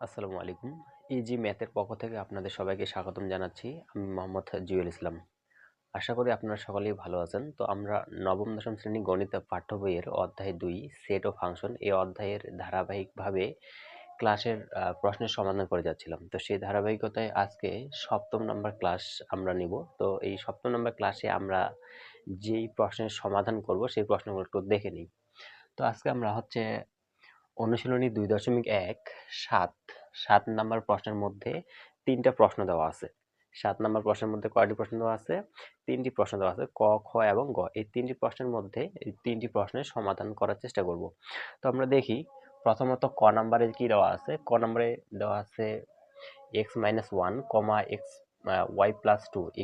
আসসালামু আলাইকুম। ইজি ম্যাথের পক্ষ থেকে আপনাদের সবাইকে স্বাগতম জানাচ্ছি। আমি মোহাম্মদ জুয়েল ইসলাম। আশা করি আপনারা সকলেই ভালো আছেন। তো আমরা নবম দশম শ্রেণী গণিত পাঠ্য বইয়ের অধ্যায় ২ সেট ও ফাংশন এই অধ্যায়ের ধারাবাহিকভাবে ক্লাসের প্রশ্নের সমাধান করে যাচ্ছিলাম। তো সেই ধারাবাহিকতায় আজকে সপ্তম নম্বর ক্লাস আমরা নিব। তো এই সপ্তম নম্বর ক্লাসে আমরা যেই প্রশ্নের সমাধান করব সেই প্রশ্নগুলো একটু দেখে নিই। তো আজকে আমরা অনুশীলনী ২.১ ৭ নাম্বার প্রশ্নের মধ্যে ৩টা প্রশ্ন দেওয়া আছে। ৭ নাম্বার প্রশ্নের মধ্যে কয়টি প্রশ্ন দেওয়া আছে? ৩টি প্রশ্ন দেওয়া আছে। ক, খ এবং গ। এই ৩টি প্রশ্নের মধ্যে এই ৩টি প্রশ্নের সমাধান করার চেষ্টা করব। তো আমরা দেখি প্রথমত ক নাম্বারে কি দেওয়া আছে? ক নাম্বারে দেওয়া আছে x - 1, x y + 2 =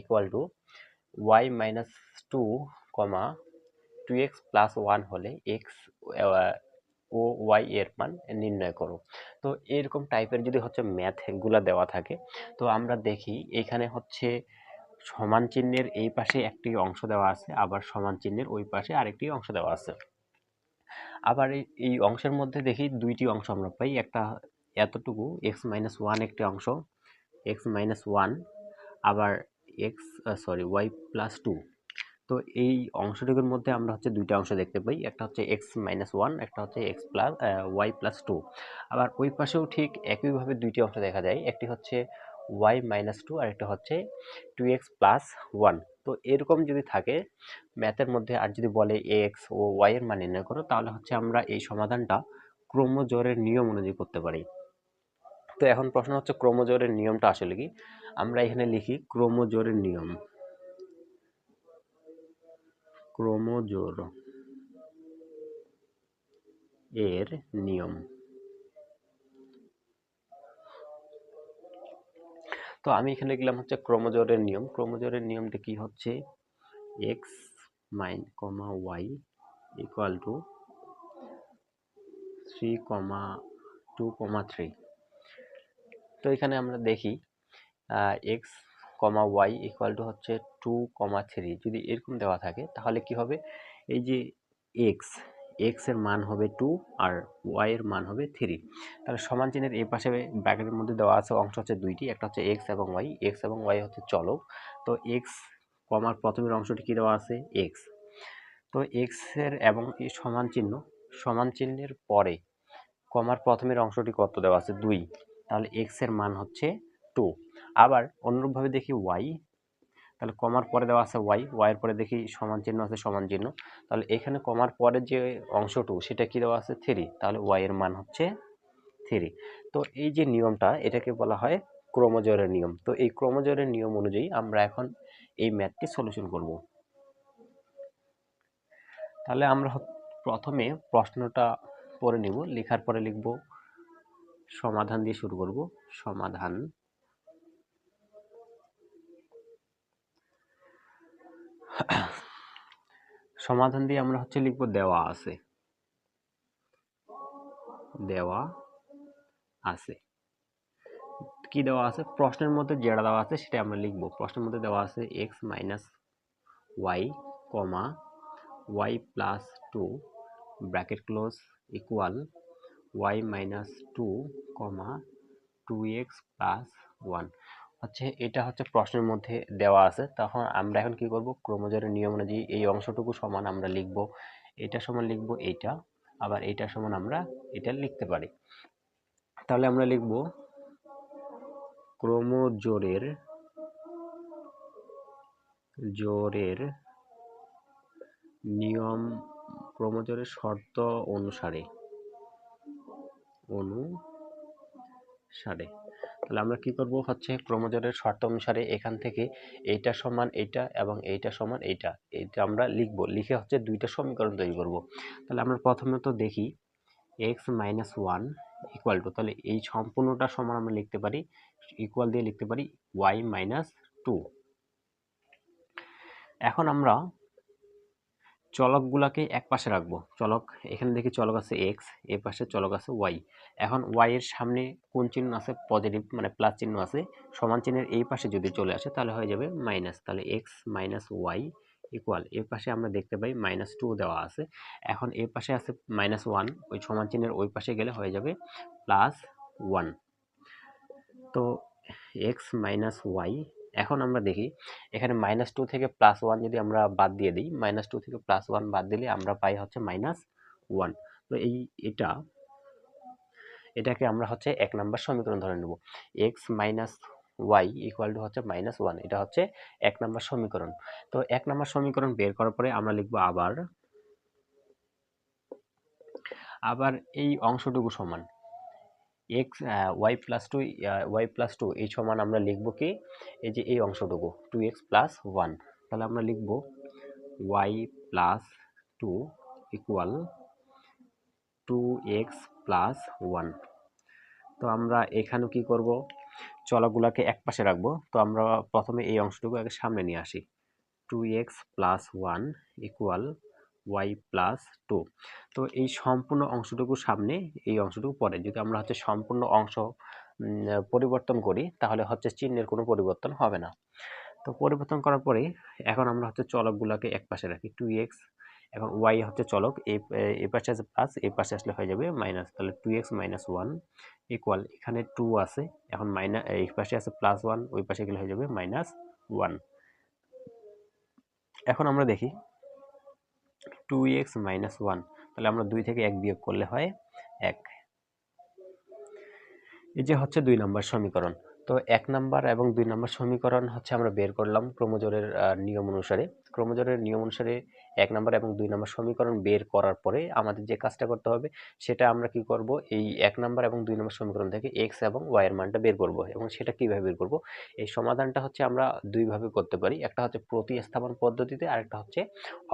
y - 2, 2x + 1 হলে x ও y এর মান নির্ণয় করো। তো এরকম টাইপের যদি ম্যাথ গুলা দেওয়া থাকে, তো আমরা দেখি এখানে সমান চিহ্নের এই পাশে একটি অংশ দেওয়া আছে, আবার সমান চিহ্নের ওই পাশে আরেকটি অংশ দেওয়া আছে। আবার এই অংশের মধ্যে দেখি দুইটি অংশ আমরা পাই। একটা এতটুকু x - 1 একটি অংশ, x - 1, আবার y + 2। তো এই অংশটুকুর মধ্যে আমরা দুইটা অংশ দেখতে পাই। একটা x - 1, একটা y + 2। আবার ওই পাশেও ঠিক একইভাবে দুইটি অংশ দেখা যায়। একটি y - 2 আর একটা 2x + 1। তো এরকম যদি থাকে ম্যাথের মধ্যে, আর যদি বলে x ও y এর মান নির্ণয় করো, তাহলে আমরা এই সমাধানটা ক্রমজোড়ের নিয়ম অনুযায়ী করতে পারি। তো এখন প্রশ্ন ক্রমজোড়ের নিয়মটা আসলে কি? আমরা এখানে লিখি ক্রমজোড়ের নিয়ম। ক্রমজোড় এর নিয়ম। তো আমি এখানে লিখলাম ক্রমজোড়ের নিয়ম। ক্রমজোড়ের নিয়মটা কি হচ্ছে? x, y = 3, 2, 3। তো এখানে আমরা দেখি x, y = 2, 3 যদি এরকম দেওয়া থাকে, তাহলে কি হবে? এই যে x এর মান হবে 2 আর y এর মান হবে 3। তাহলে সমান চিহ্নের এই পাশে ব্র্যাকেটের মধ্যে দেওয়া আছে অংশ দুইটি, একটা x এবং y চলক। তো x কমার প্রথমের অংশটি কি দেওয়া আছে? x। তো x এর এবং এই সমান চিহ্নের পরে কমার প্রথমের অংশটি কত দেওয়া আছে? 2। তাহলে x এর মান 2। আবার অনুরূপভাবে দেখি y, তাহলে কমার পরে দেওয়া আছে y এর পরে দেখি সমান চিহ্ন আছে, সমান চিহ্ন। তাহলে এখানে কমার পরে যে অংশটুকু সেটা কি দেওয়া আছে? 3। তাহলে y এর মান 3। তো এই যে নিয়মটা, এটাকে বলা হয় ক্রমজোড়ের নিয়ম। তো এই ক্রমজোড়ের নিয়ম অনুযায়ী আমরা এখন এই ম্যাথটি সলিউশন করব। তাহলে আমরা প্রথমে প্রশ্নটা পড়ে নিব, লেখার পরে লিখব সমাধান দিয়ে শুরু করব। সমাধান। সমাধান দিয়ে আমরা লিখব দেওয়া আছে। দেওয়া আছে। কি দেওয়া আছে? প্রশ্নের মধ্যে যেটা দেওয়া আছে সেটা আমরা লিখব। প্রশ্নের মধ্যে দেওয়া আছে x - y, y + 2 bracket close equal y - 2, 2x + 1। এটা প্রশ্নের মধ্যে দেওয়া আছে। তখন আমরা এখন কি করব? ক্রমজোড়ের নিয়ম অনুযায়ী এই অংশটুকু সমান আমরা লিখব, এটা সমান লিখব এইটা, আবার এইটা সমান আমরা এটা লিখতে পারি। তাহলে আমরা লিখব ক্রমজোড়ের নিয়ম, ক্রমজোড়ের শর্ত অনুসারে। তাহলে আমরা কি করব? ক্রমজোড়ের শর্ত অনুসারে এখান থেকে এইটা সমান এইটা এবং এইটা সমান এইটা, এটা আমরা লিখব। লিখে দুইটা সমীকরণ তৈরি করব। তাহলে আমরা প্রথমত দেখি x - 1 = তাহলে এই সম্পূর্ণটা সমান আমরা লিখতে পারি, ইকুয়াল দিয়ে লিখতে পারি y - 2। এখন আমরা চলকগুলোকে এক পাশে রাখবো। এখানে দেখি চলক আছে x, এই পাশে চলক আছে y। এখন y এর সামনে কোন চিহ্ন আছে? পজিটিভ, মানে প্লাস চিহ্ন আছে। সমান চিহ্নের এই পাশে যদি চলে আসে তাহলে হয়ে যাবে মাইনাস। তাহলে x - y ইকুয়াল, এই পাশে আমরা দেখতে পাই -2 দেওয়া আছে। এখন এই পাশে আছে -1, ওই সমান চিহ্নের ওই পাশে গেলে হয়ে যাবে +1। তো এক্স মাইনাস ওয়াই। এখন আমরা দেখি এখানে -2 থেকে +1 যদি আমরা বাদ দিয়ে দিই, -2 থেকে +1 বাদ দিলে আমরা পাই হচ্ছে -1। তো এটাকে আমরা হচ্ছে 1 নাম্বার সমীকরণ ধরে নেব। X minus y equal to হচ্ছে -1, এটা হচ্ছে 1 নাম্বার সমীকরণ। তো 1 নাম্বার সমীকরণ বের করার পরে আমরা লিখব আবার এই অংশটুকু সমান এক্স y+2 এই সমান আমরা লিখব কি, এই যে এই অংশটুকু 2x+1। তাহলে আমরা লিখব y+2 ইকুয়াল 2x+1। তো আমরা এখানে কি করব, চলকগুলোকে এক পাশে রাখবো। তো আমরা প্রথমে এই অংশটুকু আগে সামনে নিয়ে আসি। 2x+1 equal y+2। তো এই সম্পূর্ণ অংশটুকু সামনে, এই অংশটুকু পরে। যদি আমরা হচ্ছে সম্পূর্ণ অংশ পরিবর্তন করি তাহলে হচ্ছে চিহ্নের কোনো পরিবর্তন হবে না। তো পরিবর্তন করার পরে এখন আমরা হচ্ছে চলকগুলোকে এক পাশে রাখি। 2x, এখন y হচ্ছে চলক, এই পাশে আছে প্লাস, এই পাশে আসলে হয়ে যাবে মাইনাস। তাহলে 2x-1 ইকুয়াল, এখানে 2 আছে, এখন মাইনাস, এই পাশে আছে +1, ওই পাশে গেলে হয়ে যাবে -1। এখন আমরা দেখি 2x-1, তাহলে আমরা 2 থেকে 1 বিয়োগ করলে হয় 1। এই যে হচ্ছে 2 নম্বর সমীকরণ। তো 1 নাম্বার এবং 2 নাম্বার সমীকরণ হচ্ছে আমরা বের করলাম ক্রমজোরের নিয়ম অনুসারে। ক্রমজোরের নিয়ম অনুসারে 1 নাম্বার এবং 2 নাম্বার সমীকরণ বের করার পরে আমাদের যে কাজটা করতে হবে সেটা আমরা কি করব, এই 1 নাম্বার এবং 2 নাম্বার সমীকরণ থেকে x এবং y এর মানটা বের করব। এবং সেটা কিভাবে বের করব, এই সমাধানটা হচ্ছে আমরা দুই ভাবে করতে পারি। একটা হচ্ছে প্রতিস্থাপন পদ্ধতিতে, আর একটা হচ্ছে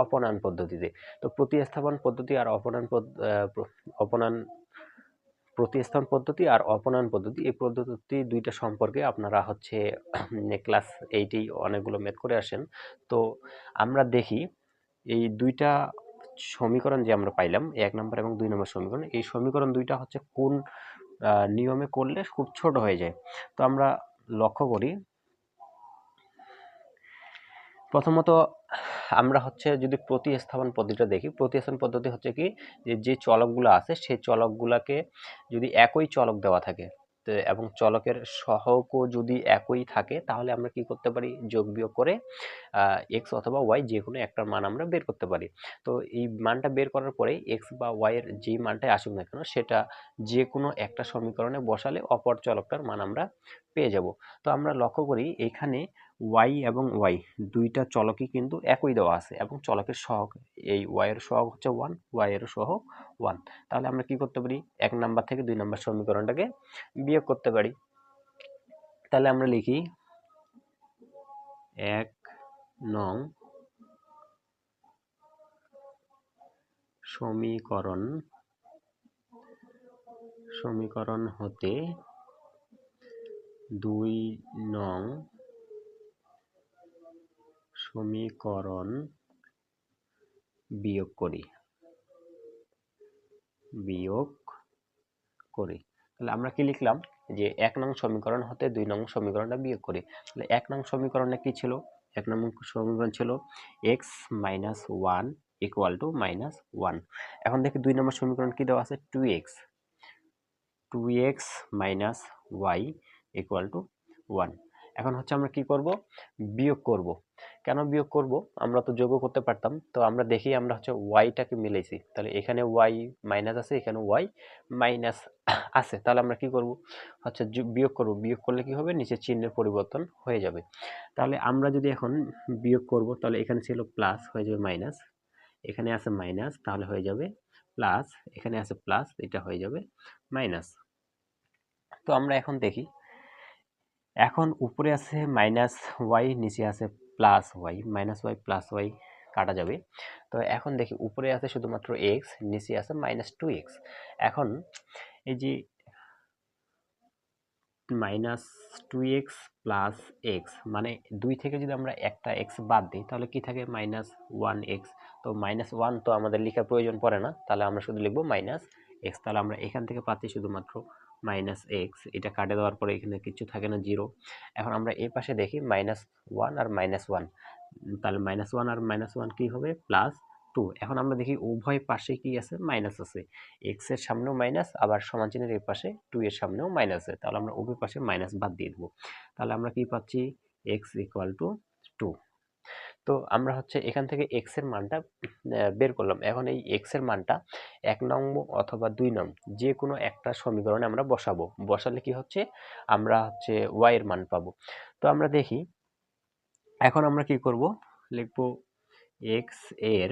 অপনয়ন পদ্ধতিতে। তো প্রতিস্থাপন পদ্ধতি আর প্রতিস্থাপন পদ্ধতি আর অপনয়ন পদ্ধতি, এই পদ্ধতি দুইটা সম্পর্কে আপনারা হচ্ছে ক্লাস 8 অনেকগুলো ম্যাথ করে আসেন। তো আমরা দেখি এই দুইটা সমীকরণ যে আমরা পাইলাম, 1 নম্বর এবং 2 নম্বর সমীকরণ, এই সমীকরণ দুইটা হচ্ছে কোন নিয়মে করলে খুব ছোট হয়ে যায়। তো আমরা লক্ষ্য করি, প্রথমত আমরা হচ্ছে যদি প্রতিস্থাপন পদ্ধতিটা দেখি, প্রতিস্থাপন পদ্ধতি হচ্ছে কি, যে চলকগুলো আছে সেই চলকগুলোকে যদি একই চলক দেওয়া থাকে এবং চলকের সহগও যদি একই থাকে, তাহলে আমরা কি করতে পারি, যোগ বিয়োগ করে এক্স অথবা ওয়াই যে কোনো একটার মান আমরা বের করতে পারি। তো এই মানটা বের করার পরে এক্স বা ওয়াই এর যে মানটাই আসুক না কেন, সেটা যে কোনো একটা সমীকরণে বসালে অপর চলকটার মান আমরা পেয়ে যাব। তো আমরা লক্ষ্য করি এখানে y এবং y দুইটা চলকই কিন্তু একই দেওয়া আছে এবং চলকের সহগ, এই y এর সহগ হচ্ছে 1, y এর সহগ 1। তাহলে আমরা কি করতে পারি, 1 নাম্বার থেকে 2 নাম্বার সমীকরণটাকে বিয়োগ করতে পারি। তাহলে আমরা লিখি 1 নং সমীকরণ হতে 2 নং সমীকরণ বিয়োগ করি। তাহলে আমরা কি লিখলাম, যে 1 নং সমীকরণ হতে 2 নং সমীকরণটা বিয়োগ করি। তাহলে 1 নং সমীকরণে কি ছিল, 1 নং সমীকরণ ছিল x মাইনাস 1 ইকুয়াল টু -1। এখন দেখি 2 নম্বর সমীকরণ কি দেওয়া আছে, 2x minus y equal to 1। এখন হচ্ছে আমরা কি করব, বিয়োগ করব। কেন বিয়োগ করব, আমরা তো যোগও করতে পারতাম। তো আমরা দেখি আমরা হচ্ছে ওয়াইটাকে মিলাইছি, তাহলে এখানে ওয়াই মাইনাস আছে, এখানে ওয়াই মাইনাস আছে। তাহলে আমরা কি করব, হচ্ছে বিয়োগ করব। বিয়োগ করলে কি হবে, নিচে চিহ্নের পরিবর্তন হয়ে যাবে। তাহলে আমরা যদি এখন বিয়োগ করব, তাহলে এখানে ছিল প্লাস, হয়ে যাবে মাইনাস, এখানে আছে মাইনাস, তাহলে হয়ে যাবে প্লাস, এখানে আছে প্লাস, এটা হয়ে যাবে মাইনাস। তো আমরা এখন দেখি, এখন উপরে আছে মাইনাস ওয়াই, নিচে আছে প্লাস ওয়াই, -y + y কাটা যাবে। তো এখন দেখি উপরে আছে শুধুমাত্র x, নিচে আছে -2x। এখন এই যে -2x + x, মানে 2 থেকে যদি আমরা একটা x বাদ দিই তাহলে কি থাকে, -1x। তো -1 তো আমাদের লেখার প্রয়োজন পড়ে না, তাহলে আমরা শুধু লিখবো -x। তাহলে আমরা এখান থেকে পাচ্ছি শুধুমাত্র -x, এটা কাটে দেওয়ার পরে এখানে কিছু থাকে না, 0। এখন আমরা এই পাশে দেখি -1 আর -1, তাহলে -1 আর -1 কি হবে, প্লাস 2। এখন আমরা দেখি উভয় পাশে কি আছে, মাইনাস আছে। x এর সামনেও মাইনাস, আবার সমান চিহ্নের এই পাশে 2 এর সামনেও মাইনাস আছে। তাহলে আমরা উভয় পাশে মাইনাস বাদ দিয়ে দেব। তাহলে আমরা কি পাচ্ছি, x = 2। তো আমরা হচ্ছে এখান থেকে x এর মানটা বের করলাম। এখন এই x এর মানটা 1 নং অথবা 2 নং যে কোনো একটা সমীকরণে আমরা বসাবো। বসালে কি হচ্ছে, আমরা হচ্ছে y এর মান পাবো। তো আমরা দেখি, এখন আমরা কি করব, লিখব x এর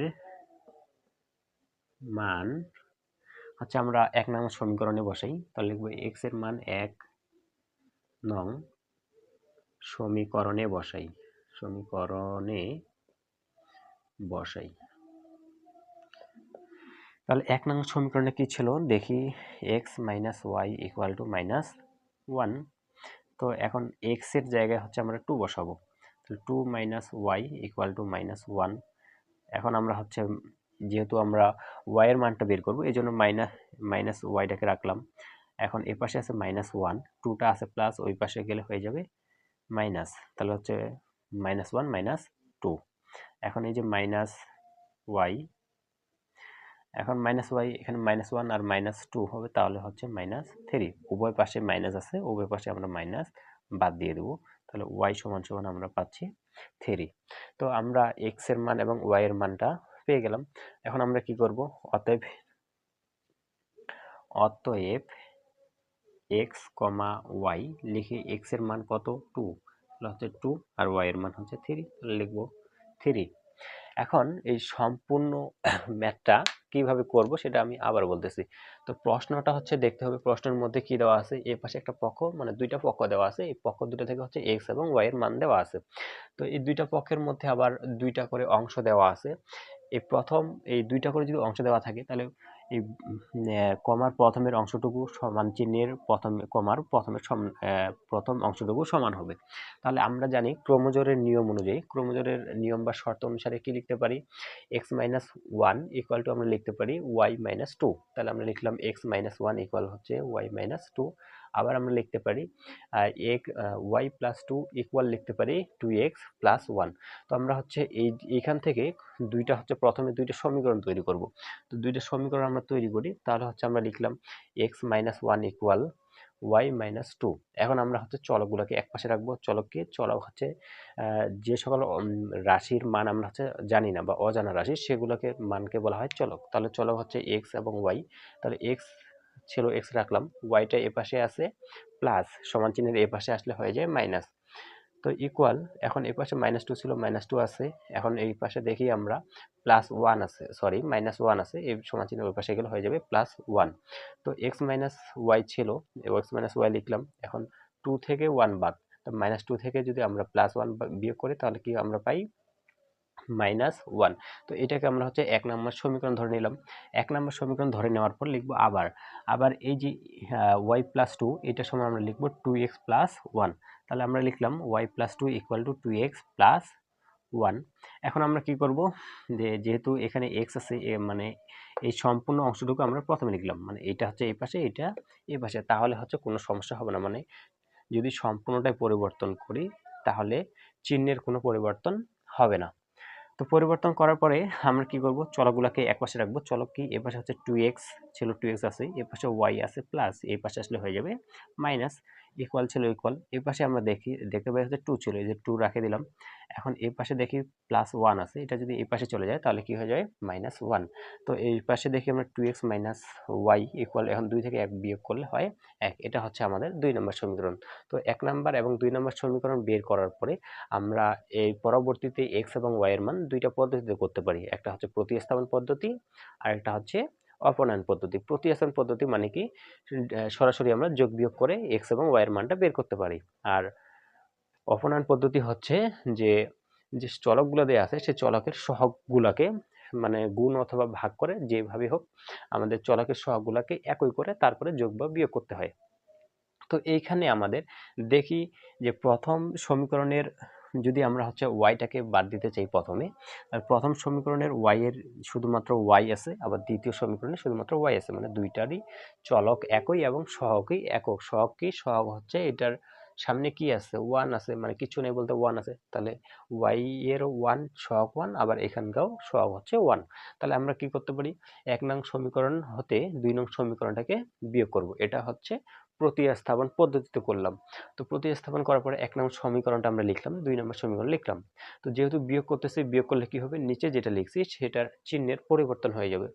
মান হচ্ছে আমরা 1 নং সমীকরণে বসাই। তাহলে লিখব x এর মান 1 নং সমীকরণে বসাই। তাহলে 1 নং সমীকরণে কি ছিল দেখি, x - y = -1। তো এখন x এর জায়গায় হচ্ছে আমরা 2 বসাবো। তাহলে 2 - y = -1। এখন আমরা হচ্ছে যেহেতু আমরা y এর মানটা বের করব, এই জন্য মাইনাস ওয়াইটাকে রাখলাম। এখন এ পাশে আছে -1, 2টা আছে প্লাস, ওই পাশে গেলে হয়ে যাবে মাইনাস। তাহলে হচ্ছে -1 - 2। এখন এই যে y, এখন -y এখানে -1 আর -2 হবে, তাহলে হচ্ছে -3। উভয় পাশে মাইনাস আছে, উভয় পাশে আমরা মাইনাস বাদ দিয়ে দেব। তাহলে y = আমরা পাচ্ছি 3। তো আমরা x এর মান এবং y এর মানটা পেয়ে গেলাম। এখন আমরা কি করব, অতএব x, y লিখে x এর মান কত, 2, তাহলে হচ্ছে 2 আর y এর মান হচ্ছে 3, তাহলে লিখব 3। এখন এই সম্পূর্ণ ম্যাথটা কিভাবে করব সেটা আমি আবার বলতেছি। তো প্রশ্নটা হচ্ছে দেখতে হবে প্রশ্নের মধ্যে কি দেওয়া আছে, এই পাশে একটা পক্ষ, মানে দুইটা পক্ষ দেওয়া আছে, এই পক্ষ দুটো থেকে হচ্ছে x এবং y এর মান দেওয়া আছে। তো এই দুইটা পক্ষের মধ্যে আবার দুইটা করে অংশ দেওয়া আছে। এই দুইটা করে যদি অংশ দেওয়া থাকে, তাহলে এই কমার প্রথমের অংশটুকু সমান চিহ্নের প্রথম অংশটুকু সমান হবে। তাহলে আমরা জানি ক্রমজোড়ের নিয়ম অনুযায়ী, ক্রমজোড়ের নিয়ম বা শর্ত অনুসারে কি লিখতে পারি, x - 1 = আমরা লিখতে পারি y - 2। তাহলে আমরা লিখলাম x - 1 = হচ্ছে y - 2। আবার আমরা লিখতে পারি y + 2 = লিখতে পারি 2x + 1। তো আমরা হচ্ছে এইখান থেকে দুইটা হচ্ছে প্রথমে দুইটা সমীকরণ তৈরি করব। তো দুইটা সমীকরণ আমরা তৈরি করি, তাহলে হচ্ছে আমরা লিখলাম x - 1 = y - 2। এখন আমরা হচ্ছে চলকগুলোকে একপাশে রাখবো। চলক হচ্ছে যে সকল রাশির মান আমরা হচ্ছে জানি না বা অজানা রাশি, সেগুলোকে মানকে বলা হয় চলক। তাহলে চলক হচ্ছে x এবং y। তাহলে x ছিল, x রাখলাম, yটা এ পাশে আছে প্লাস, সমান চিহ্নের এ পাশে আসলে হয়ে যায় মাইনাস। তো ইকুয়াল, এখন এই পাশে -2 ছিল, -2 আছে। এখন এই পাশে দেখি আমরা +1 আছে, সরি -1 আছে, এই সমান চিহ্ন ওই পাশে গেলে হয়ে যাবে +1। তো x - y ছিল, x - y লিখলাম। এখন 2 থেকে 1 বাদ, তো -2 থেকে যদি আমরা +1 বিয়োগ করি, তাহলে কি আমরা পাই, -1। তো এটাকে আমরা হচ্ছে 1 নম্বর সমীকরণ ধরে নিলাম। 1 নম্বর সমীকরণ ধরে নেওয়ার পর লিখবো আবার এই যে y + 2, এটা সমান আমরা লিখবো 2x + 1। তাহলে আমরা লিখলাম y + 2 = 2x + 1। এখন আমরা কি করব, যেহেতু এখানে x আছে, মানে এই সম্পূর্ণ অংশটুকু আমরা প্রথমে লিখলাম, মানে এটা হচ্ছে এই পাশে, এটা এই পাশে, তাহলে হচ্ছে কোনো সমস্যা হবে না। মানে যদি সম্পূর্ণটাই পরিবর্তন করি, তাহলে চিহ্নের কোনো পরিবর্তন হবে না। তো পরিবর্তন করার পরে আমরা কি করব, চলকগুলোকে একপাশে রাখবো। চলক কি, এ পাশে হচ্ছে 2x ছিল, 2x আছে, এ পাশে y আছে প্লাস, এই পাশে আসলে হয়ে যাবে মাইনাস, ইকুয়াল ছিল ইকুয়াল, এই পাশে আমরা দেখতে পাই হচ্ছে 2 ছিল, এই যে 2 রাখে দিলাম। এখন এই পাশে দেখি +1 আছে, এটা যদি এই পাশে চলে যায় তাহলে কি হয়ে যায়, -1। তো এই পাশে দেখি আমরা 2x - y ইকুয়াল, এখন 2 থেকে 1 বিয়োগ করলে হয় 1। এটা হচ্ছে আমাদের 2 নম্বর সমীকরণ। তো 1 নম্বর এবং 2 নম্বর সমীকরণ বের করার পরে আমরা এই পরবর্তীতে x এবং y এর মান দুইটা পদ্ধতিতে করতে পারি। একটা হচ্ছে প্রতিস্থাপন পদ্ধতি, আর একটা হচ্ছে অপনয়ন পদ্ধতি। প্রতিস্থাপন পদ্ধতি মানে কি, সরাসরি আমরা যোগ বিয়োগ করে x এবং y এর মানটা বের করতে পারি। আর অপনয়ন পদ্ধতি হচ্ছে যে যে চলকগুলো দেওয়া আছে, সেই চলকের সহগগুলোকে মানে গুণ অথবা ভাগ করে, যেভাবে হোক আমাদের চলকের সহগগুলোকে একই করে তারপরে যোগ বা বিয়োগ করতে হয়। তো এইখানে আমাদের দেখি যে প্রথম সমীকরণের যদি আমরা হচ্ছে ওয়াইটাকে বাদ দিতে চাই প্রথমে, আর প্রথম সমীকরণের ওয়াই এর শুধুমাত্র ওয়াই আছে, আবার দ্বিতীয় সমীকরণে শুধুমাত্র ওয়াই আছে, মানে দুইটারই চলক একই এবং সহগই একক। সহগ কি, সহগ হচ্ছে এটার সামনে কি আছে, 1 আছে, মানে কিছু নেই বলতে 1 আছে, তাহলে y এর 1 সহগ 1, আবার এখানকাও সহগ হচ্ছে 1। তাহলে আমরা কি করতে পারি, 1 নং সমীকরণ হতে 2 নং সমীকরণটাকে বিয়োগ করব। এটা হচ্ছে প্রতিস্থাপন পদ্ধতিতে করলাম। তো প্রতিস্থাপন করার পরে 1 নং সমীকরণটা আমরা লিখলাম, 2 নম্বর সমীকরণ লিখলাম। তো যেহেতু বিয়োগ করতেছি, বিয়োগ করলে কি হবে, নিচে যেটা লিখছি সেটার চিহ্নের পরিবর্তন হয়ে যাবে।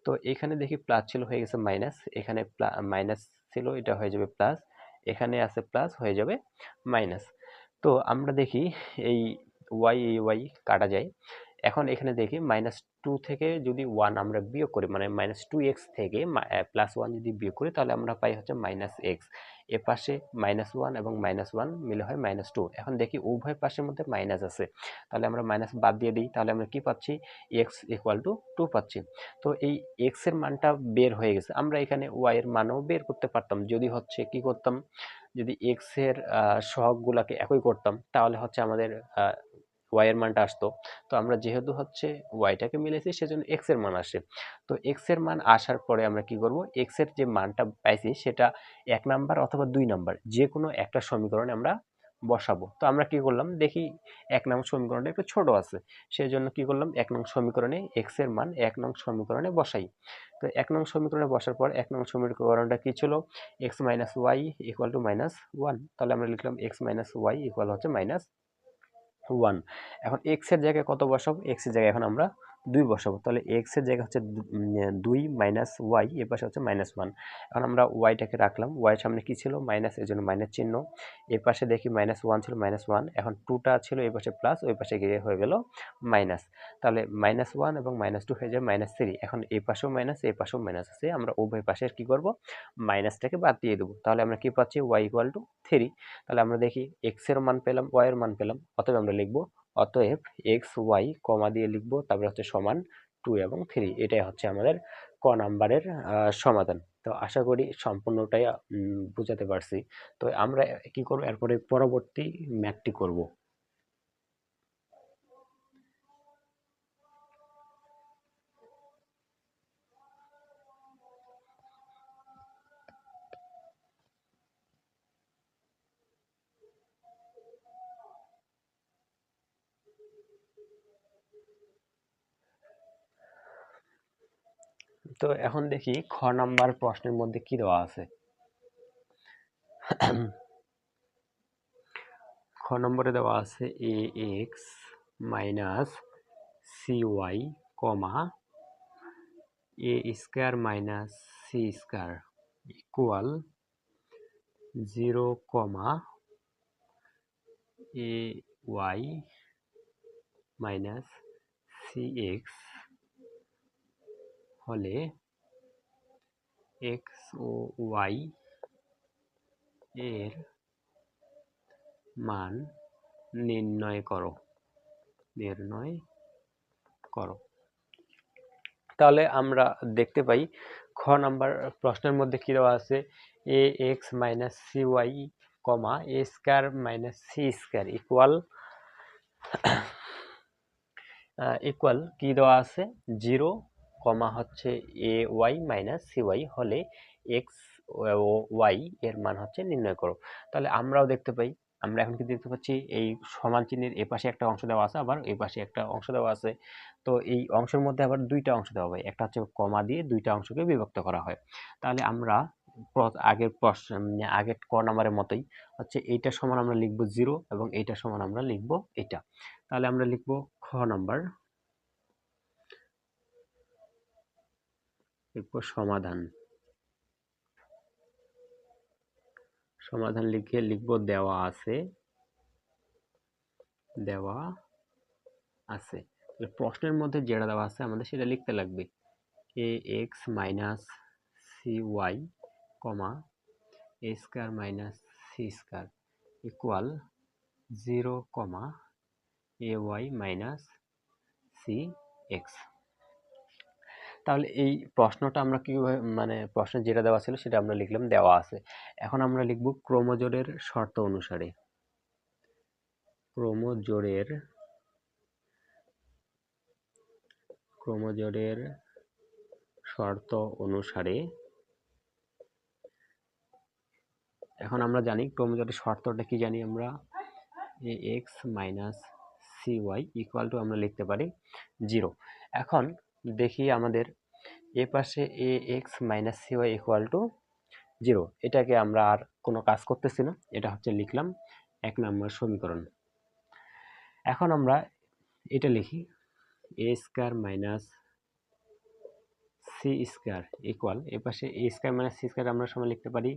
তো এখানে দেখি প্লাস ছিল, হয়ে গেছে মাইনাস, এখানে মাইনাস ছিল, এটা হয়ে যাবে প্লাস, এখানে আছে প্লাস, হয়ে যাবে মাইনাস। তো আমরা দেখি এই ওয়াই কাটা যায়। এখন এখানে দেখি -2 থেকে যদি 1 আমরা বিয়োগ করি, মানে -2x থেকে +1 যদি বিয়োগ করি, তাহলে আমরা পাই হচ্ছে -x। এ পাশে -1 এবং -1 মিলে হয় -2। এখন দেখি উভয় পাশের মধ্যে মাইনাস আছে, তাহলে আমরা মাইনাস বাদ দিয়ে দিই, তাহলে আমরা কি পাচ্ছি, x = 2 পাচ্ছি। তো এই x এর মানটা বের হয়ে গেছে। আমরা এখানে y এর মানও বের করতে পারতাম, যদি হচ্ছে কি করতাম, যদি x এর সহগগুলাকে একই করতাম, তাহলে হচ্ছে আমাদের y এর মানটা আসতো। তো আমরা যেহেতু হচ্ছে y টাকে মিলেছি, সেজন্য x এর মান আসে। তো x এর মান আসার পরে আমরা কি করব, x এর যে মানটা পাইছি সেটা 1 নাম্বার অথবা 2 নাম্বার যে কোনো একটা সমীকরণে আমরা বসাবো। তো আমরা কি করলাম, দেখি 1 নং সমীকরণটা একটু ছোট আছে, সেজন্য কি করলাম, 1 নং সমীকরণে x এর মান 1 নং সমীকরণে বসাই। তো 1 নং সমীকরণে বসার পর 1 নং সমীকরণটা কি ছিল, x - y = -1। তাহলে আমরা লিখলাম x - y হচ্ছে -1। এখন x এর জায়গায় কত বসাবো, x এর জায়গায় এখন আমরা 2 বসাবো। তাহলে x এর জায়গায় হচ্ছে 2 - y, এর পাশে হচ্ছে -1। এখন আমরা y টাকে রাখলাম, y এর সামনে কি ছিল, মাইনাস, এর জন্য মাইনাস চিহ্ন। এর পাশে দেখি -1 ছিল, -1, এখন 2 টা ছিল এই পাশে প্লাস, ওই পাশে গিয়ে হয়ে গেল মাইনাস। তাহলে -1 এবং -2 হয়ে যায় -3। এখন এই পাশেও মাইনাস, এই পাশেও মাইনাস আছে, আমরা উভয় পাশে কি করব, মাইনাসটাকে বাদ দিয়ে দেবো। তাহলে আমরা কি পাচ্ছি, y = 3। তাহলে আমরা দেখি x এর মান পেলাম, y এর মান পেলাম, অতএব আমরা লিখব, অতএব x y কমা দিয়ে লিখব, তারপরে হচ্ছে সমান 2 এবং 3। এটাই হচ্ছে আমাদের ক নাম্বারের সমাধান। তো আশা করি সম্পূর্ণটাই বুঝাতে পারছি। তো আমরা কি করব, এরপরে পরবর্তী ম্যাথটি করব। তো এখন দেখি খ নাম্বার প্রশ্নের মধ্যে কি দেওয়া আছে। খ নম্বরে দেওয়া আছে ax - cy, a² - c² equal 0, ay cx হলে x ও y এর মান নির্ণয় করো। তাহলে আমরা দেখতে পাই খ নাম্বার প্রশ্নের মধ্যে কি দেওয়া আছে, ax - cy, a² - c² equal কি দেওয়া আছে, 0, হচ্ছে ay - cy হলে x ও y এর মান হচ্ছে নির্ণয় করো। তাহলে আমরাও দেখতে পাই, আমরা এখন কি দেখতে পাচ্ছি, এই সমান চিহ্নের এ পাশে একটা অংশ দেওয়া আছে, আবার এই পাশে একটা অংশ দেওয়া আছে। তো এই অংশের মধ্যে আবার দুইটা অংশ দেওয়া হয়, একটা হচ্ছে কমা দিয়ে দুইটা অংশকে বিভক্ত করা হয়। তাহলে আমরা আগের ক নাম্বারের মতোই হচ্ছে এইটার সমান আমরা লিখব 0 এবং এইটার সমান আমরা লিখব এটা। তাহলে আমরা লিখব খ নাম্বার, লিখব সমাধান লিখে লিখব দেওয়া আছে। প্রশ্নের মধ্যে যেটা দেওয়া আছে আমাদের সেটা লিখতে লাগবে, ax - cy, a² - c² equal 0, ay - cx। তাহলে এই প্রশ্নটা আমরা কিভাবে, মানে প্রশ্নে যেটা দেওয়া ছিল সেটা আমরা লিখলাম, দেওয়া আছে। এখন আমরা লিখব ক্রোমোজোরের শর্ত অনুসারে। ক্রোমোজোরের শর্ত অনুসারে এখন আমরা জানি ক্রমজোটের শর্তটা কি জানি আমরা, ax minus cy equal to আমরা লিখতে পারি 0। এখন দেখি আমাদের এ পাশে ax minus cy equal to 0, এটাকে আমরা আর কোনো কাজ করতেছি না, এটা হচ্ছে লিখলাম 1 নম্বর সমীকরণ। এখন আমরা এটা লিখি a square minus c square equal, এ পাশে a square minus c square আমরা সমান লিখতে পারি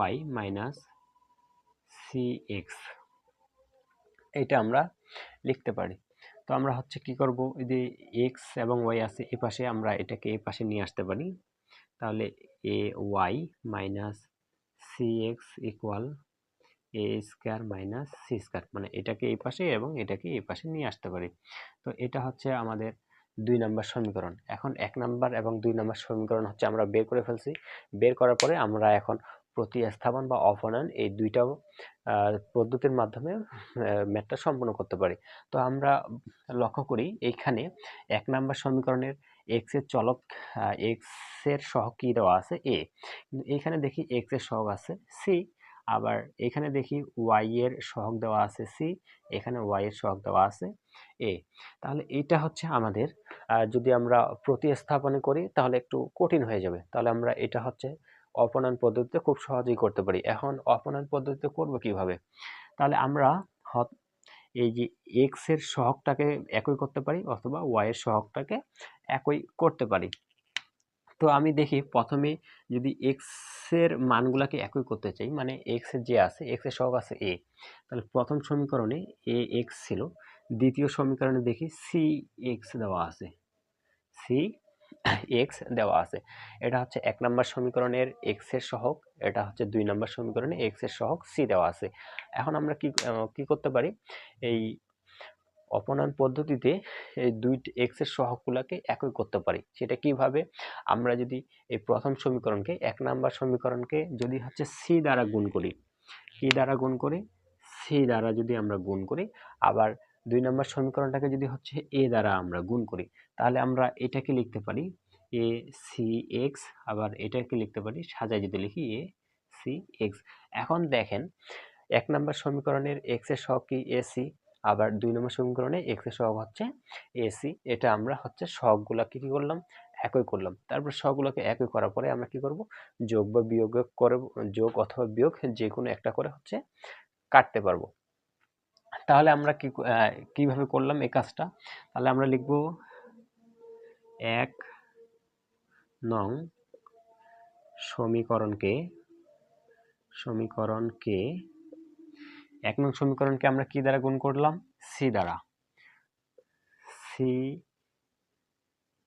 ay মাইনাস cx, এটা আমরা লিখতে পারি। তো আমরা হচ্ছে কি করব, এই যে x এবং y আছে এই পাশে, আমরা এটাকে এই পাশে নিয়ে আসতে পারি। তাহলে ay minus cx equal a square minus c square, মানে এটাকে এই পাশে এবং এটাকে এই পাশে নিয়ে আসতে পারি। তো এটা হচ্ছে আমাদের 2 নম্বর সমীকরণ। এখন 1 নম্বর এবং 2 নম্বর সমীকরণ হচ্ছে আমরা বের করে ফেলছি। বের করার পরে আমরা এখন প্রতিস্থাপন বা অপনয়ন এই দুইটা পদ্ধতির মাধ্যমে ম্যাথটা সম্পন্ন করতে পারি। তো আমরা লক্ষ্য করি এইখানে 1 নম্বর সমীকরণের x এর চলক x এর সহগ কি দেওয়া আছে a, কিন্তু এইখানে দেখি x এর সহগ আছে c, আবার এখানে দেখি y এর সহগ দেওয়া আছে c, এখানে y এর সহগ দেওয়া আছে a। তাহলে এটা হচ্ছে আমাদের যদি আমরা প্রতিস্থাপন করি তাহলে একটু কঠিন হয়ে যাবে। তাহলে আমরা এটা হচ্ছে অপনয়ন পদ্ধতিতে খুব সহজেই করতে পারি। এখন অপনয়ন পদ্ধতিতে করব কিভাবে? তাহলে আমরা এই যে x এর সহগটাকে একই করতে পারি অথবা y এর সহগটাকে একই করতে পারি। তো আমি দেখি প্রথমে যদি x এর মানগুলাকে একই করতে চাই, মানে x এর যে আছে x এর সহগ আছে a, তাহলে প্রথম সমীকরণে ax ছিল, দ্বিতীয় সমীকরণে দেখি cx দেওয়া আছে, cx দেওয়া আছে। এটা হচ্ছে 1 নম্বর সমীকরণের x এর সহগ, এটা হচ্ছে 2 নম্বর সমীকরণে x এর সহগ c দেওয়া আছে। এখন আমরা কি করতে পারি, এই অপনয়ন পদ্ধতিতে এই দুইটি x এর সহগগুলোকে একই করতে পারি। সেটা কিভাবে? আমরা যদি এই প্রথম সমীকরণকে 1 নম্বর সমীকরণকে যদি হচ্ছে c দ্বারা গুণ করি, কি দ্বারা গুণ করি, c দ্বারা যদি আমরা গুণ করি, আবার 2 নম্বর সমীকরণটাকে যদি হচ্ছে a দ্বারা আমরা গুণ করি, তাহলে আমরা এটাকে লিখতে পারি acx, আবার এটাকে লিখতে পারি সাজায় যদি লিখি acx। এখন দেখেন 1 নম্বর সমীকরণের x এর সহগ কি ac, আবার 2 নম্বর সমীকরণে x এর সহগ হচ্ছে ac। এটা আমরা হচ্ছে সহগগুলোকে কি করলাম, একই করলাম। তারপর সহগগুলোকে একই করার পরে আমরা কি করব, যোগ বা বিয়োগ করে, যোগ অথবা বিয়োগ যে কোনো একটা করে হচ্ছে কাটতে পারবো। তাহলে আমরা কিভাবে করলাম এই কাজটা? তাহলে আমরা লিখব 1 নং সমীকরণকে 1 নং সমীকরণকে আমরা কি দ্বারা গুণ করলাম, c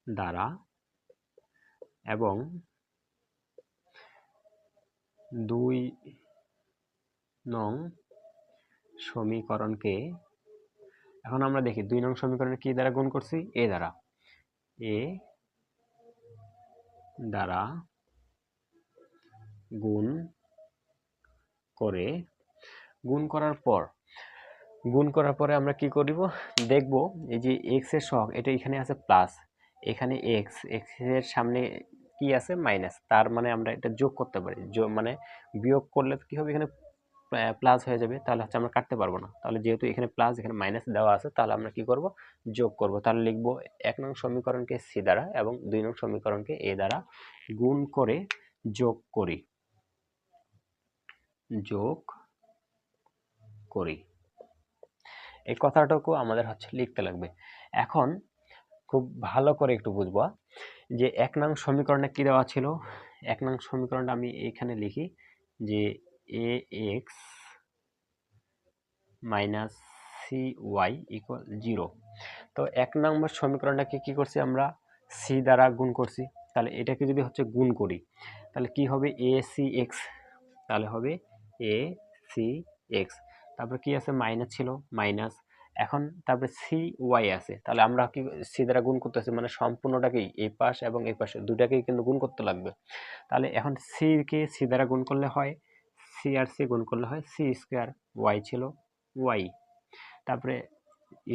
দ্বারা, এবং 2 নং সমীকরণকে, এখন আমরা দেখি 2 নং সমীকরণে কি দ্বারা গুণ করছি, a দ্বারা গুণ করার পরে আমরা কি করব, দেখব এই যে x এর সহগ এটা এখানে আছে প্লাস, এখানে x এর সামনে কি আছে মাইনাস, তার মানে আমরা এটা যোগ করতে পারি, মানে বিয়োগ করলে কি হবে, এখানে প্লাস হয়ে যাবে, তাহলে হচ্ছে আমরা কাটতে পারবো না। তাহলে যেহেতু এখানে প্লাস এখানে মাইনাস দেওয়া আছে, তাহলে আমরা কি করব, যোগ করব। তাহলে লিখব 1 নং সমীকরণকে c দ্বারা এবং 2 নং সমীকরণকে a দ্বারা গুণ করে যোগ করি। এই কথাটুকু আমাদের হচ্ছে লিখতে লাগবে। এখন খুব ভালো করে একটু বুঝবো যে 1 নং সমীকরণে কি দেওয়া ছিল। 1 নং সমীকরণটা আমি এখানে লিখি যে ax মাইনাস cy ইকুয়াল 0। তো 1 নম্বর সমীকরণটাকে কি করছি আমরা, c দ্বারা গুণ করছি। তাহলে এটাকে যদি হচ্ছে গুণ করি তাহলে কি হবে, acx, তাহলে হবে acx, তারপর কি আছে মাইনাস ছিল মাইনাস, এখন তারপরে cy আছে, তাহলে আমরা কি c দ্বারা গুণ করতেছি, মানে সম্পূর্ণটাকেই এই পাশ এবং এই পাশে দুটাকেই কিন্তু গুণ করতে লাগবে। তাহলে এখন c কে c দ্বারা গুণ করলে হয় c আর c গুণ করলে হয় c স্কয়ার, y ছিল y, তারপরে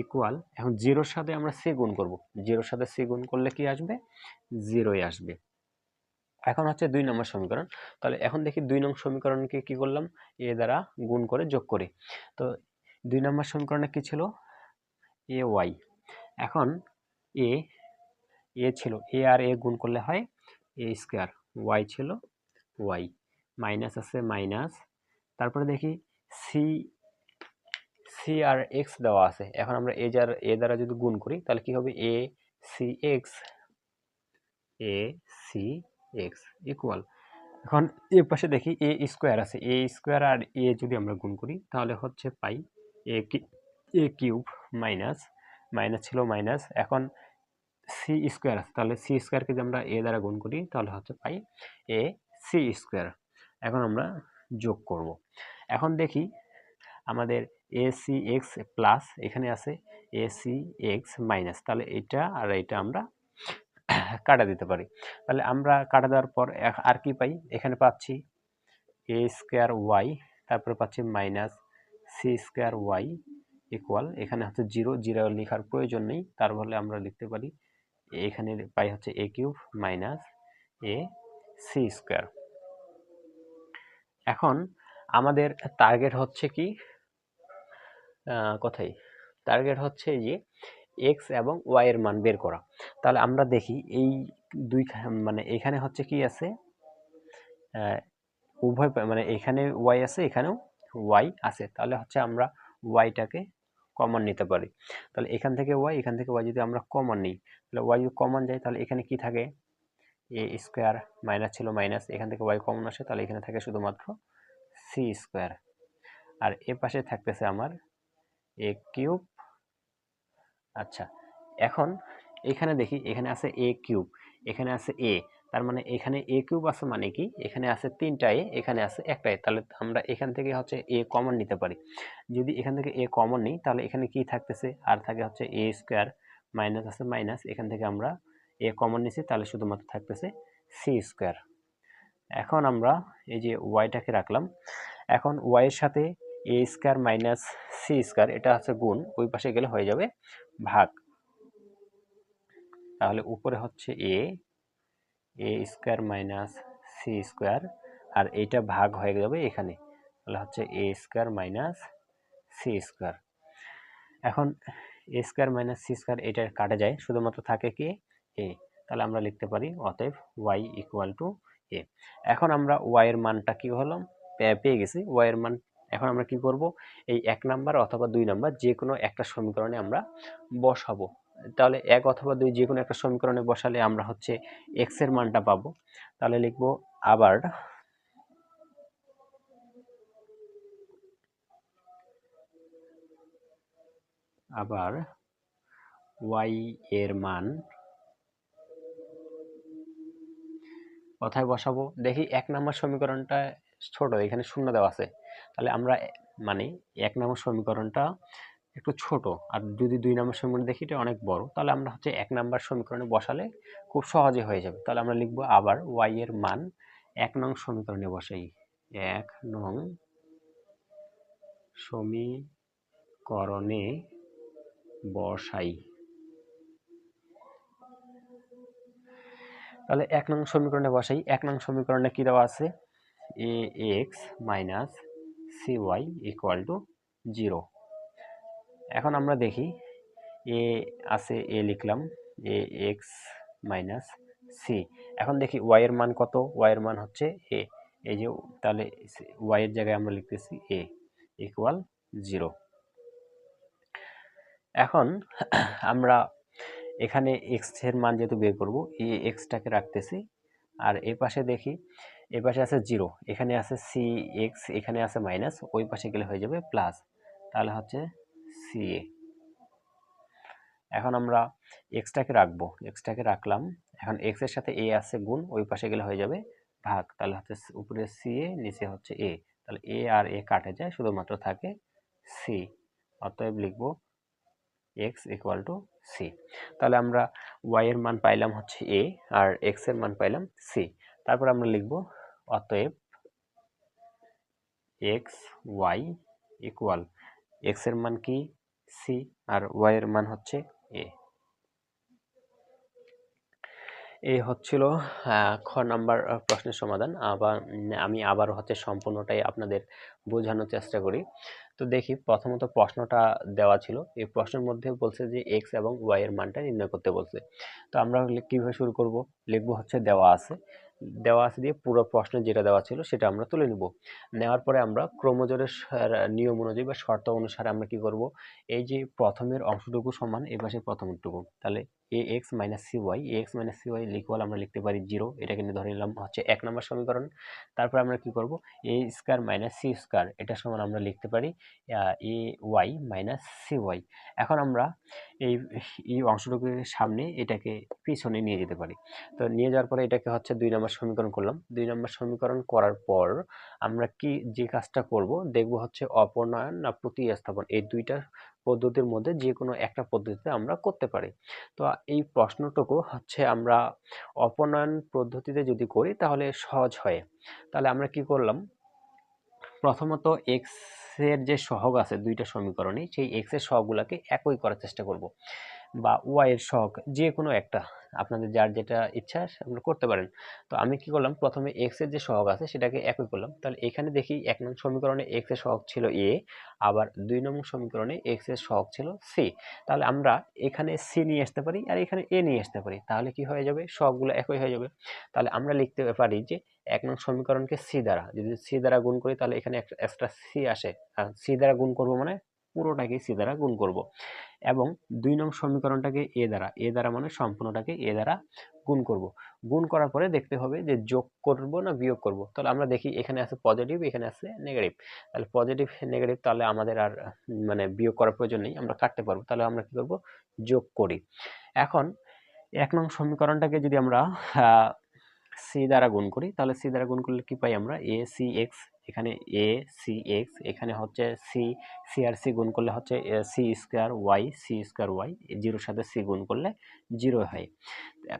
ইকুয়াল, এখন 0-র সাথে আমরা c গুণ করব, 0-র সাথে c গুণ করলে কি আসবে, 0ই আসবে। এখন হচ্ছে 2 নম্বর সমীকরণ। তাহলে এখন দেখি 2 নং সমীকরণকে কি করলাম, এ দ্বারা গুণ করে যোগ করি। তো 2 নম্বর সমীকরণে কি ছিল, এ ওয়াই। এখন এ ছিল, এ আর এ গুণ করলে হয় এ স্কোয়ার, ওয়াই ছিল ওয়াই, মাইনাস আছে মাইনাস, তারপরে দেখি সি আর এক্স দেওয়া আছে। এখন আমরা এ দ্বারা যদি গুণ করি তাহলে কি হবে, এ সি এক্স ইকুয়াল, এখন এর পাশে দেখি এ স্কোয়ার আছে, এ স্কোয়ার আর এ যদি আমরা গুণ করি তাহলে হচ্ছে পাই এ কিউব, মাইনাস মাইনাস ছিল মাইনাস, এখন সি স্কোয়ার আছে, তাহলে সি স্কোয়ারকে যদি আমরা এ দ্বারা গুণ করি তাহলে হচ্ছে পাই এ সি স্কোয়ার। এখন আমরা যোগ করব। এখন দেখি আমাদের এ সি এক্স প্লাস এখানে আছে এ সি এক্স মাইনাস, তাহলে এটা আর এটা আমরা কাটা দিতে পারি। তাহলে আমরা কাটা দেওয়ার পর আর কি পাই, এখানে পাচ্ছি এ স্কোয়ার ওয়াই, তারপরে পাচ্ছি minus c square y equal, এখানে হচ্ছে জিরো, জিরো লেখার প্রয়োজন নেই, তার ফলে আমরা লিখতে পারি এখানে পাই হচ্ছে a cube minus a c square. এখন আমাদের টার্গেট হচ্ছে কি, কোথায় টার্গেট হচ্ছে যে এক্স এবং ওয়াই এর মান বের করা। তাহলে আমরা দেখি এই মানে এখানে হচ্ছে কি আছে, উভয় মানে এখানে ওয়াই আছে এখানেও ওয়াই আছে, তাহলে হচ্ছে আমরা ওয়াইটাকে কমন নিতে পারি। তাহলে এখান থেকে ওয়াই যদি আমরা কমন নিই, তাহলে ওয়াই যদি কমন যায় তাহলে এখানে কি থাকে, এ স্কোয়ার, মাইনাস ছিল মাইনাস, এখান থেকে ওয়াই কমন আসে, তাহলে এখানে থাকে শুধুমাত্র সি স্কোয়ার, আর এ পাশে থাকতেছে আমার এ কিউব। আচ্ছা, এখন এখানে দেখি এখানে আছে এ কিউব, এখানে আছে এ, তার মানে এখানে এ কিউব আছে মানে কি, এখানে আছে 3টা এ, এখানে আছে একটা এ, তাহলে আমরা এখান থেকে হচ্ছে এ কমন নিতে পারি। যদি এখান থেকে এ কমন নিই তাহলে এখানে কি থাকতেছে, আর থাকে হচ্ছে এ স্কোয়ার, মাইনাস আছে মাইনাস, এখান থেকে আমরা এ কমন নিছি, তাহলে শুধুমাত্র থাকতেছে সি স্কোয়ার। এখন আমরা এই যে ওয়াইটাকে রাখলাম, এখন ওয়াই এর সাথে এ স্কোয়ার মাইনাস সি স্কোয়ার এটা হচ্ছে গুণ, ওই পাশে গেলে হয়ে যাবে ভাগ, তাহলে উপরে হচ্ছে এ স্কোয়ার মাইনাস সি স্কোয়ার, আর এইটা ভাগ হয়ে যাবে এখানে, তাহলে হচ্ছে এ স্কোয়ার মাইনাস সি স্কোয়ার। এখন এ স্কোয়ার মাইনাস সি স্কোয়ার এটা কাটা যায়, শুধুমাত্র থাকে কি এ, তাহলে আমরা লিখতে পারি অতএব ওয়াই ইকুয়াল টু এ। এখন আমরা ওয়াই এর মানটা কি হলাম, পেয়ে গেছি ওয়াই এর মান। এখন আমরা কি করব, এই 1 নাম্বার অথবা 2 নাম্বার যে কোনো একটা সমীকরণে আমরা বসাবো। তাহলে 1 অথবা 2 যে কোনো একটা সমীকরণে বসালে আমরা হচ্ছে এক্স এর মানটা পাবো। তাহলে লিখবো আবার ওয়াই এর মান কোথায় বসাবো, দেখি 1 নম্বর সমীকরণটা ছোট, এখানে শূন্য দেওয়া আছে, তাহলে আমরা মানে 1 নম্বর সমীকরণটা একটু ছোট, আর যদি 2 নম্বর সমীকরণ দেখি এটা অনেক বড়, তাহলে আমরা হচ্ছে 1 নম্বর সমীকরণে বসালে খুব সহজে হয়ে যাবে। তাহলে আমরা লিখবো আবার ওয়াই এর মান 1 নং সমীকরণে বসাই, 1 নং সমীকরণে বসাই। তাহলে 1 নং সমীকরণে বসাই, 1 নং সমীকরণে কি দেওয়া আছে, a x minus c y equal to 0। এখন আমরা দেখি এ আছে, এ লিখলাম, এ এক্স মাইনাস সি, এখন দেখি ওয়াই এর মান কত, ওয়াই এর মান হচ্ছে এ, এই যে তাহলে ওয়াই এর জায়গায় আমরা লিখতেছি এ ইকুয়াল 0। এখন আমরা এখানে এক্স এর মান যেহেতু বের করব, এই এক্সটাকে রাখতেছি, আর এই পাশে দেখি এই পাশে আছে 0, এখানে আছে সি এক্স, এখানে আছে মাইনাস, ওই পাশে গেলে হয়ে যাবে প্লাস, তাহলে হচ্ছে সি এ। এখন আমরা এক্সটাকে রাখবো, এক্সটাকে রাখলাম, এখন এক্স এর সাথে এ আছে গুণ, ওই পাশে গেলে হয়ে যাবে ভাগ, তাহলে হচ্ছে উপরে সি এ, নিচে হচ্ছে এ, তাহলে এ আর এ কাটে যায়, শুধুমাত্র থাকে সি, অতএব লিখবো x ইকুয়াল টু সি। তাহলে আমরা y এর মান পাইলাম হচ্ছে a, আর x এর মান পাইলাম c। তারপর আমরা লিখব অতএব x y ইকুয়াল, x এর মান কি c, আর y এর মান হচ্ছে a। এই হচ্ছিল খ নাম্বার প্রশ্নের সমাধান। আবার আমি আবার হচ্ছে সম্পূর্ণটাই আপনাদের বোঝানোর চেষ্টা করি। তো দেখি প্রথমত প্রশ্নটা দেওয়া ছিল, এই প্রশ্নের মধ্যে বলছে যে এক্স এবং ওয়াই এর মানটা নির্ণয় করতে বলছে। তো আমরা কিভাবে শুরু করব, লিখবো হচ্ছে দেওয়া আছে দিয়ে পুরো প্রশ্নে যেটা দেওয়া ছিল সেটা আমরা তুলে নিব। নেওয়ার পরে আমরা ক্রমজোরের নিয়ম অনুযায়ী বা শর্ত অনুসারে আমরা কি করব, এই যে প্রথমের অংশটুকু সমান এই পাশে প্রথমটুকু, তাহলে ax cy লিখওয়াল আমরা লিখতে পারি 0, এটাকে ধরে নিলাম হচ্ছে 1 নম্বর সমীকরণ। তারপর আমরা কি করব, a square minus c square এটা সমান আমরা লিখতে পারি ay মাইনাস cy। এখন আমরা এই এই অংশটুকুর সামনে এটাকে পিছনে নিয়ে যেতে পারি। তো নিয়ে যাওয়ার পরে এটাকে হচ্ছে 2 নম্বর সমীকরণ করলাম। 2 নম্বর সমীকরণ করার পর আমরা যে কাজটা করব দেখব হচ্ছে অপনয়ন না প্রতিস্থাপন, এই দুইটা পদ্ধতির মধ্যে যে কোনো একটা পদ্ধতিতে আমরা করতে পারি। তো এই প্রশ্নটুকু হচ্ছে আমরা অপনয়ন পদ্ধতিতে যদি করি তাহলে সহজ হয়। তাহলে আমরা কি করলাম, প্রথমত এক্স এর যে সহগ আছে দুইটা সমীকরণে, সেই এক্স এর সহগগুলোকে একই করার চেষ্টা করব, বা ওয়াই এর সহগ যে কোনো একটা, আপনাদের যার যেটা ইচ্ছা আপনারা করতে পারেন। তো আমি কি করলাম, প্রথমে এক্স এর যে সহগ আছে সেটাকে একই করলাম। তাহলে এখানে দেখি 1 নং সমীকরণে এক্স এর সহগ ছিল এ, আবার 2 নং সমীকরণে এক্স এর সহগ ছিল সি। তাহলে আমরা এখানে সি নিয়ে আসতে পারি আর এখানে এ নিয়ে আসতে পারি, তাহলে কি হয়ে যাবে, সহগগুলো একই হয়ে যাবে। তাহলে আমরা লিখতে পারি যে 1 নং সমীকরণকে সি দ্বারা, যদি সি দ্বারা গুণ করি তাহলে এখানে এক্সট্রা সি আসে, আর সি দ্বারা গুণ করব মানে পুরোটাকে সি দ্বারা গুণ করব। এবং 2 নং সমীকরণটাকে এ দ্বারা মানে সম্পূর্ণটাকে এ দ্বারা গুণ করব। গুণ করার পরে দেখতে হবে যে যোগ করব না বিয়োগ করব। তাহলে আমরা দেখি এখানে আছে পজিটিভ, এখানে আছে নেগেটিভ। তাহলে পজিটিভ নেগেটিভ, তাহলে আমাদের আর মানে বিয়োগ করার প্রয়োজন নেই, আমরা কাটতে পারবো। তাহলে আমরা কি করব, যোগ করি। এখন 1 নং সমীকরণটাকে যদি আমরা সি দ্বারা গুণ করি, তাহলে সি দ্বারা গুণ করলে কি পাই আমরা, এ সি এক্স, এখানে এ সি এক্স, এখানে হচ্ছে সি, সি আর সি গুণ করলে হচ্ছে সি স্কোয়ার ওয়াই, জিরোর সাথে সি গুণ করলে 0 হয়।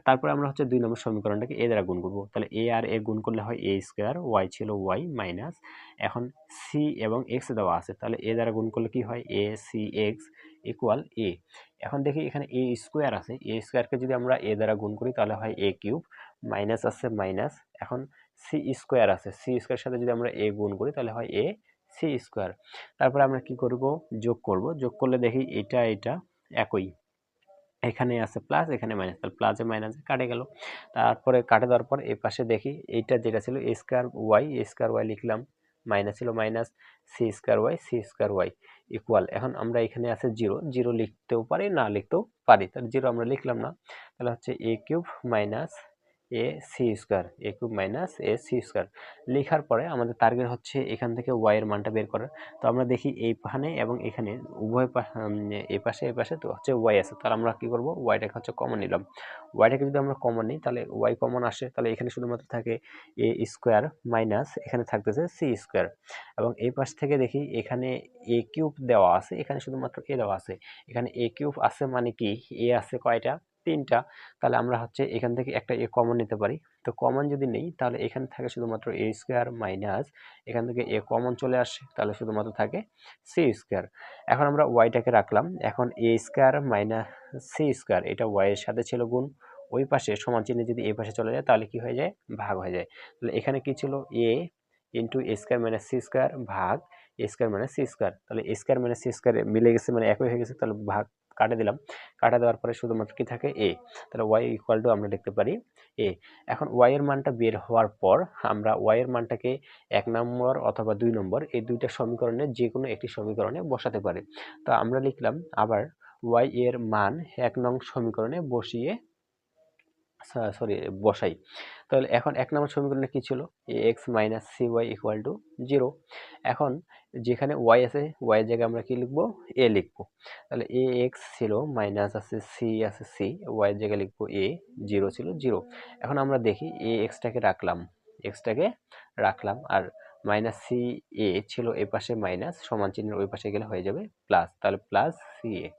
তারপরে আমরা হচ্ছে 2 নম্বর সমীকরণটাকে এ দ্বারা গুণ করব। তাহলে এ আর এ গুণ করলে হয় এ স্কোয়ার, ওয়াই ছিল ওয়াই মাইনাস, এখন সি এবং এক্স দেওয়া আছে, তাহলে এ দ্বারা গুণ করলে কি হয়, এ সি এক্স ইকুয়াল এ। এখন দেখি এখানে এ স্কোয়ার আছে, এ স্কোয়ারকে যদি আমরা এ দ্বারা গুণ করি তাহলে হয় এ কিউব, মাইনাস আছে মাইনাস, এখন সি স্কোয়ার আছে, সি স্কোয়ার সাথে যদি আমরা এ গুণ করি তাহলে হয় এ সি স্কোয়ার। তারপরে আমরা কি করব, যোগ করলে দেখি এটা একই, এখানে আছে প্লাস এখানে মাইনাস, তাহলে প্লাসে মাইনাসে কাটে গেল। তারপরে কাটে দেওয়ার পর এই পাশে দেখি এইটা যেটা ছিল এ স্কোয়ার ওয়াই লিখলাম, মাইনাস ছিল minus, c square y equal, এখন আমরা এখানে আছে জিরো লিখতেও পারি না লিখতেও পারি, তাহলে জিরো আমরা লিখলাম না। তাহলে হচ্ছে a cube minus a cube minus a c square লেখার পরে আমাদের টার্গেট হচ্ছে এখান থেকে ওয়াই এর মানটা বের করার। তো আমরা দেখি এইখানে এবং এখানে উভয় এই পাশে তো হচ্ছে ওয়াই আছে, তাহলে আমরা কি করব, ওয়াইটাকে হচ্ছে কমন নিলাম। ওয়াইটাকে যদি আমরা কমন নিই তাহলে ওয়াই কমন আসে, তাহলে এখানে শুধুমাত্র থাকে এ স্কোয়ার মাইনাস এখানে থাকতেছে সি স্কোয়ার, এবং এই পাশ থেকে দেখি এখানে এ কিউব দেওয়া আছে, এখানে শুধুমাত্র এ দেওয়া আছে, এখানে এ কিউব আছে মানে কি এ আছে কয়টা, 3টা। তাহলে আমরা হচ্ছে এখান থেকে একটা এ কমন নিতে পারি। তো কমন যদি নেই তাহলে এখানে থাকে শুধুমাত্র এ স্কোয়ার মাইনাস, এখান থেকে এ কমন চলে আসে, তাহলে শুধুমাত্র থাকে সি স্কোয়ার। এখন আমরা ওয়াইটাকে রাখলাম, এখন এ স্কোয়ার মাইনাস সি স্কোয়ার, এটা ওয়াই এর সাথে ছিল গুণ, ওই পাশে সমান চিহ্ন যদি এই পাশে চলে যায় তাহলে কি হয়ে যায়, ভাগ হয়ে যায়। তাহলে এখানে কি ছিল, এ ইন্টু এ স্কোয়ার মাইনাস সি স্কোয়ার ভাগ এ স্কোয়ার মাইনাস সি স্কোয়ার, তাহলে এ স্কোয়ার মাইনাস সি স্কোয়ার মিলে গেছে মানে একই হয়ে গেছে, তাহলে ভাগ কাটে দিলাম, কাটা দেওয়ার পরে শুধুমাত্র কি থাকে এ, তাহলে ওয়াই ইকুয়াল টু আমরা লিখতে পারি এ। এখন ওয়াই এর মানটা বের হওয়ার পর আমরা ওয়াই এর মানটাকে 1 নম্বর অথবা 2 নম্বর এই দুইটা সমীকরণে যে কোনো একটি সমীকরণে বসাতে পারি। তো আমরা লিখলাম আবার ওয়াই এর মান 1 নং সমীকরণে বসাই। তাহলে এখন 1 নম্বর সমীকরণে কি ছিল, ax minus c y equal to 0। এখন যেখানে ওয়াই আছে ওয়াই এর জায়গায় আমরা কি লিখবো, এ লিখবো। তাহলে ax ছিল মাইনাস আছে সি ওয়াই এর জায়গায় লিখবো এ, 0 ছিল 0। এখন আমরা দেখি টাকে রাখলাম আর মাইনাস সি এ ছিল এই পাশে মাইনাস, সমান চিহ্নের ওই পাশে গেলে হয়ে যাবে প্লাস, তাহলে প্লাস সি এ।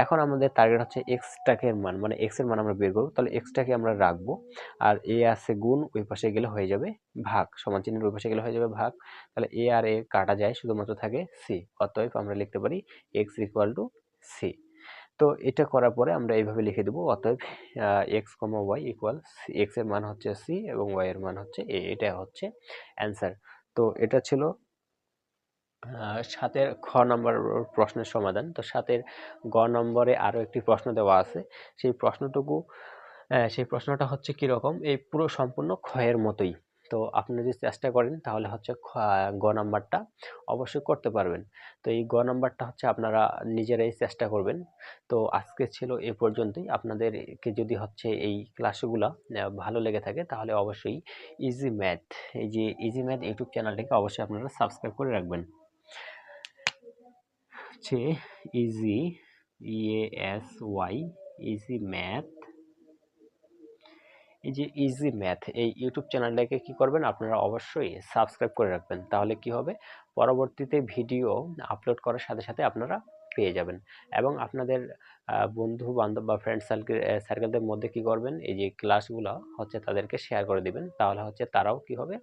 এখন আমাদের টার্গেট হচ্ছে এক্সটাকে মান মানে এক্স এর মান আমরা বের করব, তাহলে এক্সটাকে আমরা রাখবো, আর এ আছে গুণ ওই পাশে গেলে হয়ে যাবে ভাগ, সমান চিহ্নের ওই পাশে গেলে হয়ে যাবে ভাগ, তাহলে এ আর এ কাটা যায় শুধুমাত্র থাকে সি, অতএব আমরা লিখতে পারি এক্স ইকুয়াল টু সি। তো এটা করার পরে আমরা এইভাবে লিখে দেবো, অতএব এক্স কমা ওয়াই ইকুয়ালস, এক্স এর মান হচ্ছে সি এবং ওয়াই এর মান হচ্ছে এ, এটা হচ্ছে অ্যান্সার। তো এটা ছিল ৭ খ নম্বর প্রশ্নের সমাধান। তো ৭ গ নম্বরে আরও একটি প্রশ্ন দেওয়া আছে। সেই সেই প্রশ্নটা হচ্ছে কিরকম, এই পুরো সম্পূর্ণ ক্ষয়ের মতোই। তো আপনি যদি চেষ্টা করেন তাহলে হচ্ছে গ নাম্বারটা অবশ্যই করতে পারবেন। তো এই গ নাম্বারটা হচ্ছে আপনারা নিজেরাই চেষ্টা করবেন। তো আজকে ছিল এ পর্যন্তই। আপনাদেরকে যদি হচ্ছে এই ক্লাসগুলা ভালো লেগে থাকে তাহলে অবশ্যই ইজি ম্যাথ, এই যে ইজি ম্যাথ ইউটিউব চ্যানেলটিকে অবশ্যই আপনারা সাবস্ক্রাইব করে রাখবেন। হচ্ছে ইজি, EASY, ইজি ম্যাথ, এই যে ইজি ম্যাথ এই ইউটিউব চ্যানেলটাকে কি করবেন, আপনারা অবশ্যই সাবস্ক্রাইব করে রাখবেন। তাহলে কি হবে, পরবর্তীতে ভিডিও আপলোড করার সাথে সাথে আপনারা পেয়ে যাবেন। এবং আপনাদের বন্ধু বান্ধব বা ফ্রেন্ড সার্কেলদের মধ্যে কি করবেন, এই যে ক্লাসগুলো হচ্ছে তাদেরকে শেয়ার করে দিবেন। তাহলে হচ্ছে তারাও কি হবে,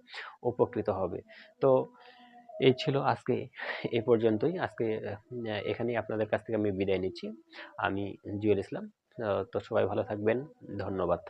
উপকৃত হবে। তো এই ছিল আজকে এ পর্যন্তই। আজকে এখানেই আপনাদের কাছ থেকে আমি বিদায় নিচ্ছি। আমি জুয়েল ইসলাম। তো সবাই ভালো থাকবেন। ধন্যবাদ।